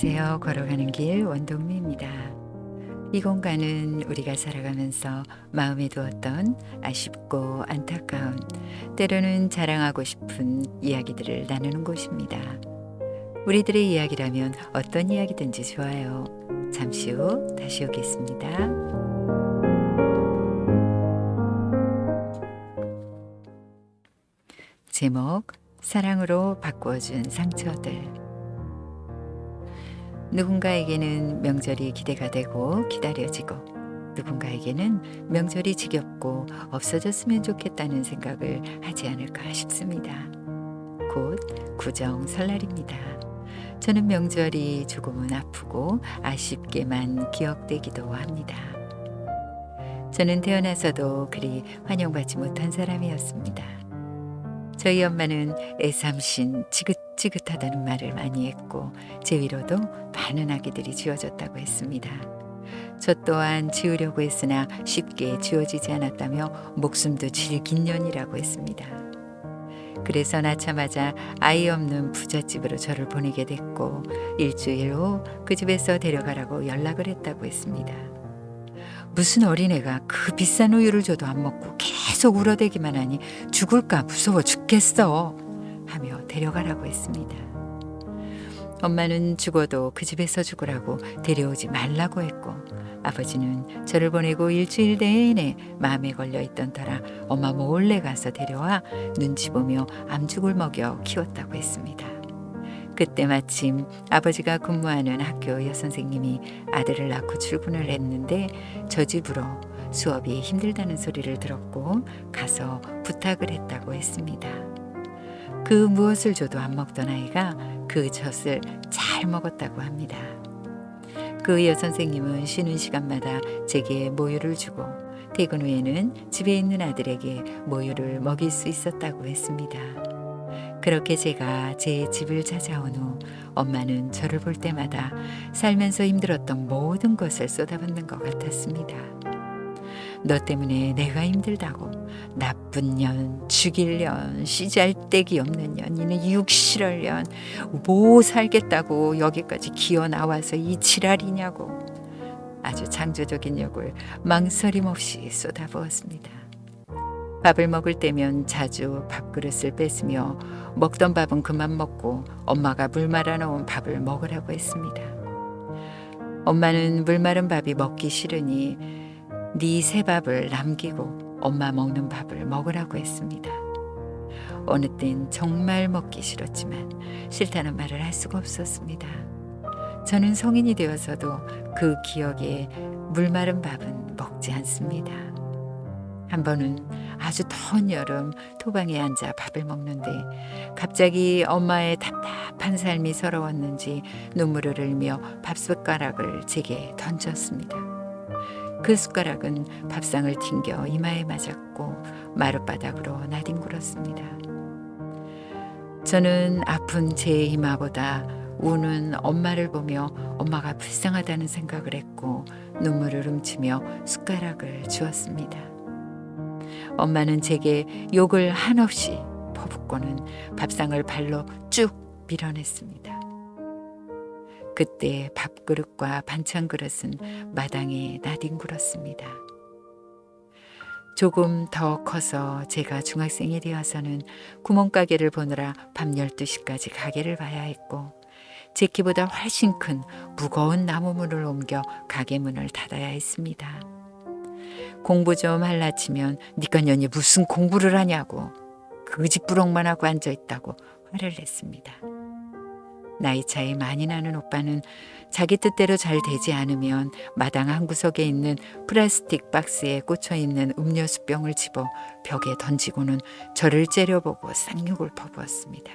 안녕하세요. 걸어가는 길 원동미입니다. 이 공간은 우리가 살아가면서 마음에 두었던 아쉽고 안타까운, 때로는 자랑하고 싶은 이야기들을 나누는 곳입니다. 우리들의 이야기라면 어떤 이야기든지 좋아요. 잠시 후 다시 오겠습니다. 제목, 사랑으로 바꾸어준 상처들. 누군가에게는 명절이 기대가 되고 기다려지고, 누군가에게는 명절이 지겹고 없어졌으면 좋겠다는 생각을 하지 않을까 싶습니다. 곧 구정 설날입니다. 저는 명절이 조금은 아프고 아쉽게만 기억되기도 합니다. 저는 태어나서도 그리 환영받지 못한 사람이었습니다. 저희 엄마는 애삼신 지긋지긋하다는 말을 많이 했고, 제 위로도 많은 아기들이 지어졌다고 했습니다. 저 또한 지으려고 했으나 쉽게 지어지지 않았다며 목숨도 질긴 년이라고 했습니다. 그래서 낳자마자 아이 없는 부잣집으로 저를 보내게 됐고, 일주일 후 그 집에서 데려가라고 연락을 했다고 했습니다. 무슨 어린애가 그 비싼 우유를 줘도 안 먹고 계속 울어대기만 하니 죽을까 무서워 죽겠어 하며 데려가라고 했습니다. 엄마는 죽어도 그 집에서 죽으라고 데려오지 말라고 했고, 아버지는 저를 보내고 일주일 내내 마음에 걸려 있던 터라 엄마 몰래 가서 데려와 눈치 보며 암죽을 먹여 키웠다고 했습니다. 그때 마침 아버지가 근무하는 학교 여선생님이 아들을 낳고 출근을 했는데, 저 집으로 수업이 힘들다는 소리를 들었고 가서 부탁을 했다고 했습니다. 그 무엇을 줘도 안 먹던 아이가 그 젖을 잘 먹었다고 합니다. 그 여선생님은 쉬는 시간마다 제게 모유를 주고, 퇴근 후에는 집에 있는 아들에게 모유를 먹일 수 있었다고 했습니다. 그렇게 제가 제 집을 찾아온 후 엄마는 저를 볼 때마다 살면서 힘들었던 모든 것을 쏟아붓는 것 같았습니다. 너 때문에 내가 힘들다고, 나쁜 년, 죽일 년, 씨잘데기 없는 년, 이는 육실할 년, 뭐 살겠다고 여기까지 기어 나와서 이 지랄이냐고, 아주 창조적인 욕을 망설임 없이 쏟아부었습니다. 밥을 먹을 때면 자주 밥그릇을 뺏으며 먹던 밥은 그만 먹고 엄마가 물 말아 놓은 밥을 먹으라고 했습니다. 엄마는 물 마른 밥이 먹기 싫으니 네 새 밥을 남기고 엄마 먹는 밥을 먹으라고 했습니다. 어느 땐 정말 먹기 싫었지만 싫다는 말을 할 수가 없었습니다. 저는 성인이 되어서도 그 기억에 물 마른 밥은 먹지 않습니다. 한 번은 아주 더운 여름 토방에 앉아 밥을 먹는데 갑자기 엄마의 답답한 삶이 서러웠는지 눈물을 흘리며 밥숟가락을 제게 던졌습니다. 그 숟가락은 밥상을 튕겨 이마에 맞았고 마룻바닥으로 나뒹굴었습니다. 저는 아픈 제 이마보다 우는 엄마를 보며 엄마가 불쌍하다는 생각을 했고 눈물을 훔치며 숟가락을 주었습니다. 엄마는 제게 욕을 한없이 퍼붓고는 밥상을 발로 쭉 밀어냈습니다. 그때 밥그릇과 반찬 그릇은 마당에 나뒹굴었습니다. 조금 더 커서 제가 중학생이 되어서는 구멍가게를 보느라 밤 12시까지 가게를 봐야 했고, 제 키보다 훨씬 큰 무거운 나무문을 옮겨 가게 문을 닫아야 했습니다. 공부 좀 할라 치면 니까 년이 무슨 공부를 하냐고, 거짓부렁만 하고 앉아있다고 화를 냈습니다. 나이 차이 많이 나는 오빠는 자기 뜻대로 잘 되지 않으면 마당 한 구석에 있는 플라스틱 박스에 꽂혀있는 음료수병을 집어 벽에 던지고는 저를 째려보고 쌍욕을 퍼부었습니다.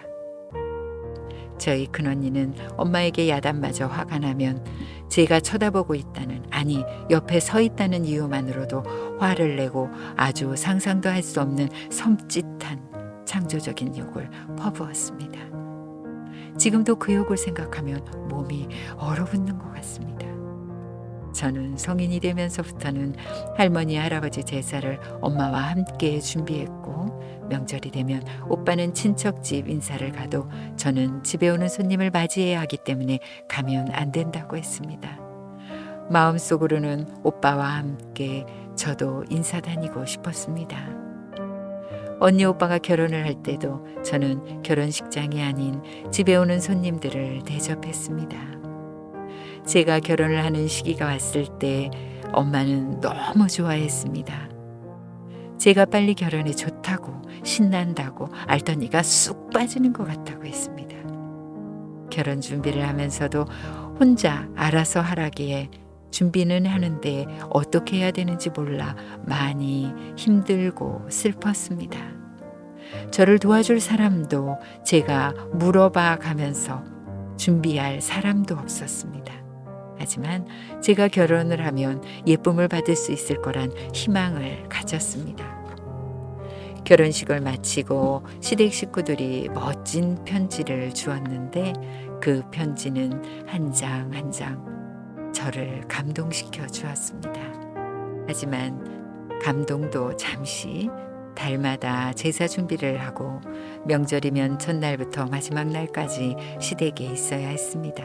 저희 큰언니는 엄마에게 야단맞아 화가 나면 제가 쳐다보고 있다는, 아니 옆에 서 있다는 이유만으로도 화를 내고 아주 상상도 할 수 없는 섬찟한 창조적인 욕을 퍼부었습니다. 지금도 그 욕을 생각하면 몸이 얼어붙는 것 같습니다. 저는 성인이 되면서부터는 할머니, 할아버지 제사를 엄마와 함께 준비했고, 명절이 되면 오빠는 친척 집 인사를 가도 저는 집에 오는 손님을 맞이해야 하기 때문에 가면 안 된다고 했습니다. 마음속으로는 오빠와 함께 저도 인사 다니고 싶었습니다. 언니 오빠가 결혼을 할 때도 저는 결혼식장이 아닌 집에 오는 손님들을 대접했습니다. 제가 결혼을 하는 시기가 왔을 때 엄마는 너무 좋아했습니다. 제가 빨리 결혼해 좋다고, 신난다고, 알더니가 쑥 빠지는 것 같다고 했습니다. 결혼 준비를 하면서도 혼자 알아서 하라기에 준비는 하는데 어떻게 해야 되는지 몰라 많이 힘들고 슬펐습니다. 저를 도와줄 사람도 제가 물어봐 가면서 준비할 사람도 없었습니다. 하지만 제가 결혼을 하면 예쁨을 받을 수 있을 거란 희망을 가졌습니다. 결혼식을 마치고 시댁 식구들이 멋진 편지를 주었는데 그 편지는 한 장 한 장 저를 감동시켜 주었습니다. 하지만 감동도 잠시 달마다 제사 준비를 하고 명절이면 첫날부터 마지막 날까지 시댁에 있어야 했습니다.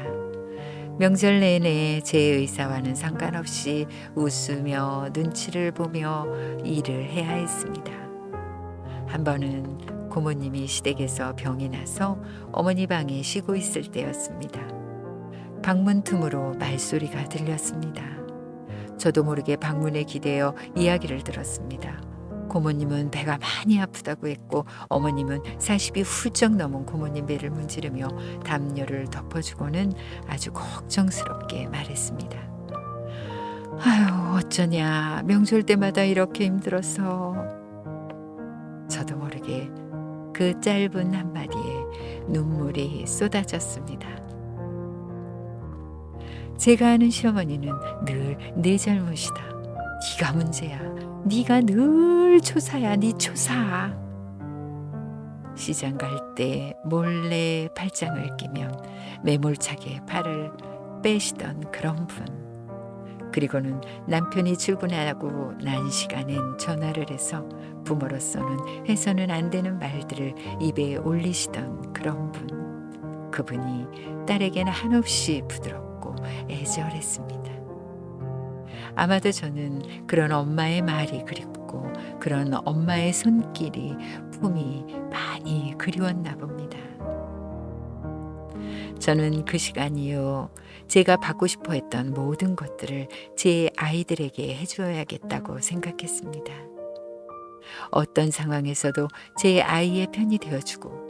명절 내내 제 의사와는 상관없이 웃으며 눈치를 보며 일을 해야 했습니다. 한 번은 고모님이 시댁에서 병이 나서 어머니 방에 쉬고 있을 때였습니다. 방문 틈으로 말소리가 들렸습니다. 저도 모르게 방문에 기대어 이야기를 들었습니다. 고모님은 배가 많이 아프다고 했고 어머님은 40이 훌쩍 넘은 고모님 배를 문지르며 담요를 덮어주고는 아주 걱정스럽게 말했습니다. 아유, 어쩌냐, 명절 때마다 이렇게 힘들어서. 저도 모르게 그 짧은 한마디에 눈물이 쏟아졌습니다. 제가 아는 시어머니는 늘 내 잘못이다, 네가 문제야, 네가 늘 초사야, 네 초사. 시장 갈 때 몰래 팔짱을 끼면 매몰차게 팔을 빼시던 그런 분. 그리고는 남편이 출근하고 난 시간엔 전화를 해서 부모로서는 해서는 안 되는 말들을 입에 올리시던 그런 분. 그분이 딸에게는 한없이 부드럽고 애절했습니다. 아마도 저는 그런 엄마의 말이 그립고 그런 엄마의 손길이, 품이 많이 그리웠나 봅니다. 저는 그 시간 이후 제가 받고 싶어 했던 모든 것들을 제 아이들에게 해줘야겠다고 생각했습니다. 어떤 상황에서도 제 아이의 편이 되어주고,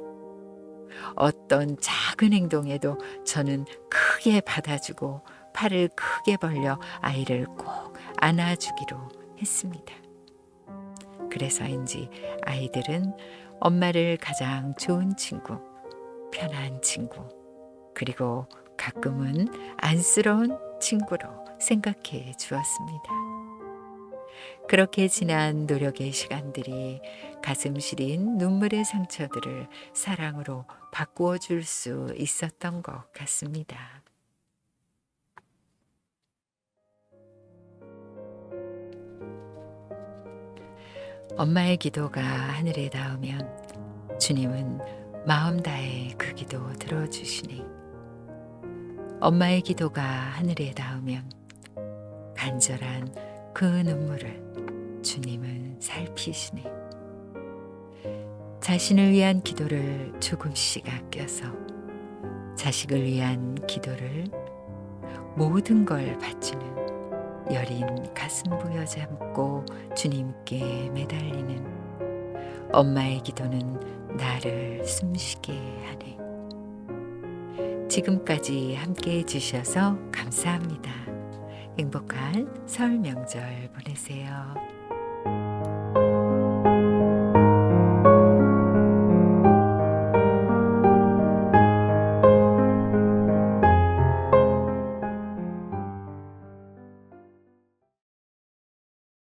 어떤 작은 행동에도 저는 크게 받아주고 팔을 크게 벌려 아이를 꼭 안아주기로 했습니다. 그래서인지 아이들은 엄마를 가장 좋은 친구, 편한 친구, 그리고 가끔은 안쓰러운 친구로 생각해 주었습니다. 그렇게 지난 노력의 시간들이 가슴 시린 눈물의 상처들을 사랑으로 바꾸어 줄 수 있었던 것 같습니다. 엄마의 기도가 하늘에 닿으면 주님은 마음 다해 그 기도 들어주시니, 엄마의 기도가 하늘에 닿으면 간절한 그 눈물을 주님은 살피시니, 자신을 위한 기도를 조금씩 아껴서 자식을 위한 기도를 모든 걸 바치는 여린 가슴 부여잡고 주님께 매달리는 엄마의 기도는 나를 숨쉬게 하네. 지금까지 함께 해주셔서 감사합니다. 행복한 설 명절 보내세요.